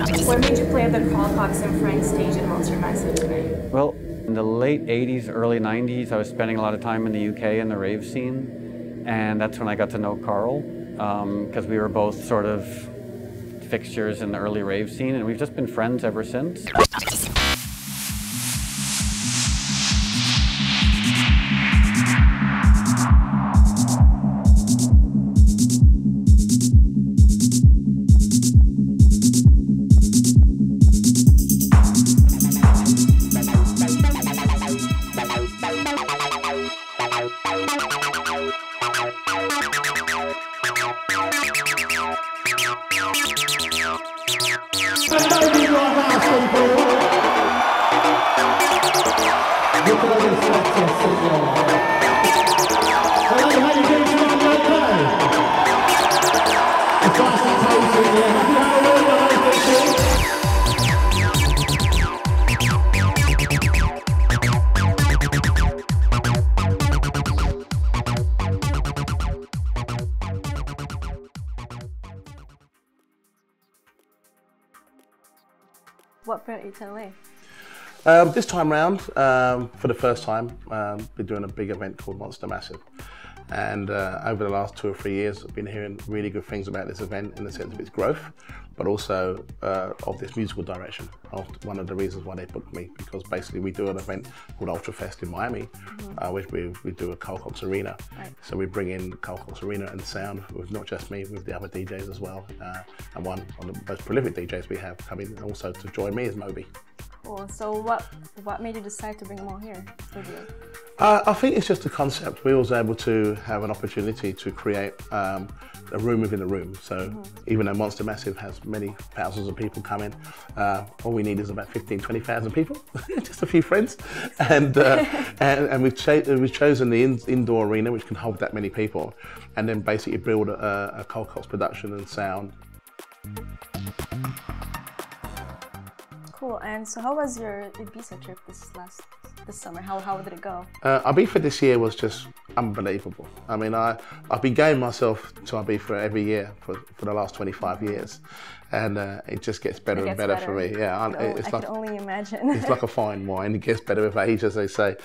What made you play at the Carl Cox and Friends stage in Monster Massive tonight? Well, in the late 80s, early 90s, I was spending a lot of time in the UK in the rave scene, and that's when I got to know Carl, because we were both sort of fixtures in the early rave scene, and we've just been friends ever since. What brought you to LA? This time round, for the first time, we're doing a big event called Monster Massive. And over the last 2 or 3 years, I've been hearing really good things about this event in the sense of its growth, but also of this musical direction. One of the reasons why they booked me, because basically we do an event called Ultra Fest in Miami, which we do at Carl Cox Arena. Right. So we bring in Carl Cox Arena and sound with not just me, with the other DJs as well. And one of the most prolific DJs we have coming also to join me is Moby. Cool. So what made you decide to bring them all here? I think it's just a concept. We was able to have an opportunity to create a room within a room. So even though Monster Massive has many thousands of people coming, all we need is about 15, 20,000 people, just a few friends. And we've chosen the indoor arena, which can hold that many people, and then basically build a Carl Cox production and sound. Cool. And so how was your Ibiza trip this summer? How did it go? Ibiza this year was just unbelievable. I mean, I've been going myself to Ibiza every year for the last 25 years, and it just gets better and better for me. Yeah, I can only imagine. It's like a fine wine; it gets better with age, as they say.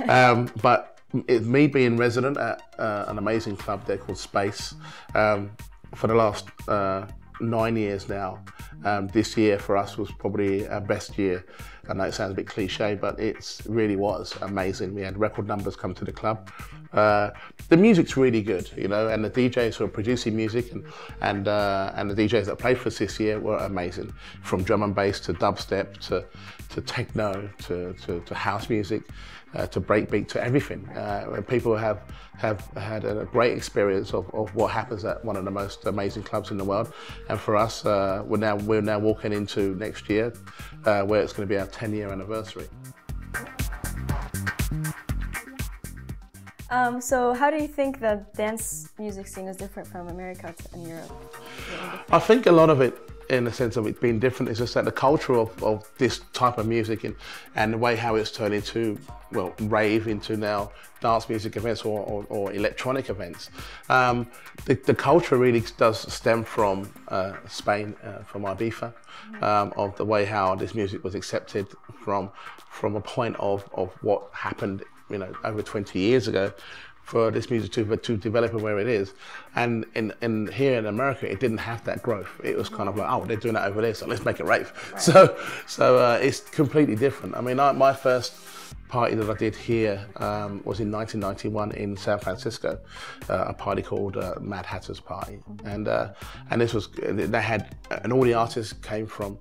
But me being resident at an amazing club there called Space for the last 9 years now. This year for us was probably our best year. I know it sounds a bit cliche, but it really was amazing. We had record numbers come to the club. The music's really good, you know, and the DJs who are producing music and the DJs that played for us this year were amazing. From drum and bass to dubstep to techno to house music. To breakbeat, to everything. People have had a great experience of what happens at one of the most amazing clubs in the world. And for us, we're now walking into next year, where it's going to be our 10-year anniversary. So how do you think the dance music scene is different from America and Europe? I think a lot of it, in the sense of it being different, is just that the culture of this type of music and the way how it's turned into, well, rave, into now dance music events or electronic events. The culture really does stem from Spain, from Ibiza, of the way how this music was accepted from a point of what happened, you know, over 20 years ago, for this music to develop where it is. And here in America, it didn't have that growth. It was kind of like, oh, they're doing that over there, so let's make it rave. Right. So it's completely different. I mean, my first party that I did here was in 1991 in San Francisco, a party called Mad Hatter's Party, and this was, they had, and all the artists came from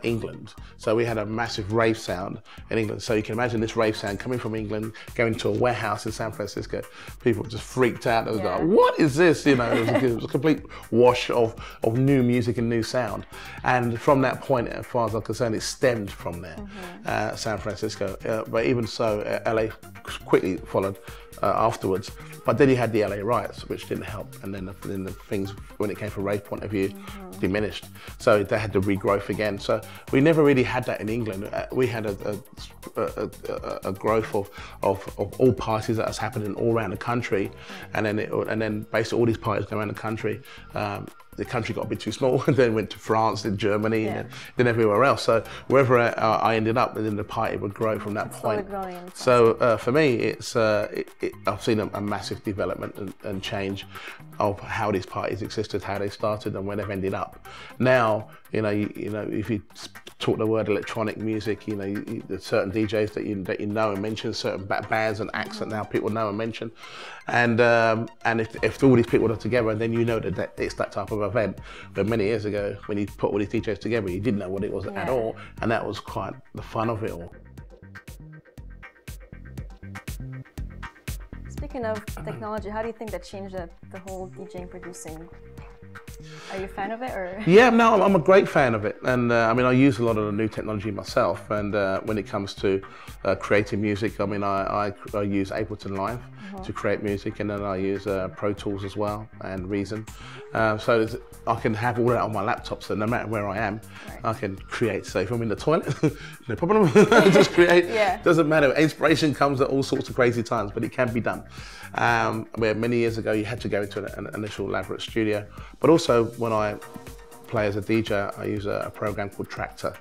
England, so we had a massive rave sound in England. So you can imagine this rave sound coming from England, going to a warehouse in San Francisco. People just freaked out. They was like, "What is this?" You know, it was a complete wash of new music and new sound. And from that point, as far as I'm concerned, it stemmed from there, San Francisco. But even so, LA quickly followed afterwards. But then you had the LA riots, which didn't help, and then the things, when it came from a rave point of view, diminished. So they had to regrowth again. So we never really had that in England. We had a growth of all parties that was happening all around the country, and then basically all these parties go around the country. The country got a bit too small, and then went to France, then Germany, and then everywhere else. So wherever I ended up, then the party would grow from that point. So for me, I've seen a massive development and change of how these parties existed, how they started, and where they've ended up. Now, if you talk the word electronic music, there's certain DJs that you know and mention, certain bands and acts that now people know and mention, and if all these people are together, then you know that it's that type of event. But many years ago, when you put all these DJs together, you didn't know what it was at all, and that was quite the fun of it all. Speaking of technology, how do you think that changed the whole DJing producing? Are you a fan of it, or? Yeah, no, I'm a great fan of it, and I mean, I use a lot of the new technology myself. And when it comes to creating music, I mean, I use Ableton Live to create music, and then I use Pro Tools as well and Reason. So I can have all that on my laptop, so no matter where I am, I can create. So if I'm in the toilet, no problem, just create. Doesn't matter. Inspiration comes at all sorts of crazy times, but it can be done. Where many years ago you had to go into an initial elaborate studio, but also when I play as a DJ, I use a program called Tractor.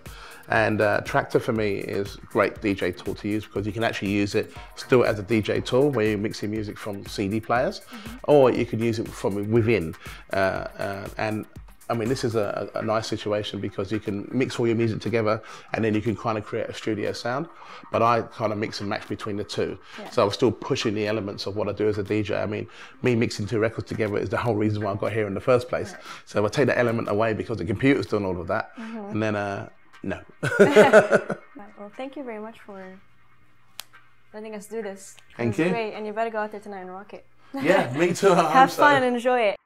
And Tractor for me is a great DJ tool to use, because you can actually use it still as a DJ tool where you're mixing music from CD players, or you can use it from within. And I mean, this is a nice situation because you can mix all your music together, and then you can kind of create a studio sound. But I kind of mix and match between the two. So I was still pushing the elements of what I do as a DJ. I mean, me mixing two records together is the whole reason why I got here in the first place. So I take that element away because the computer's doing all of that, and then no. Well, thank you very much for letting us do this. Thank you. Great, and you better go out there tonight and rock it. Yeah, me too. Have fun and enjoy it.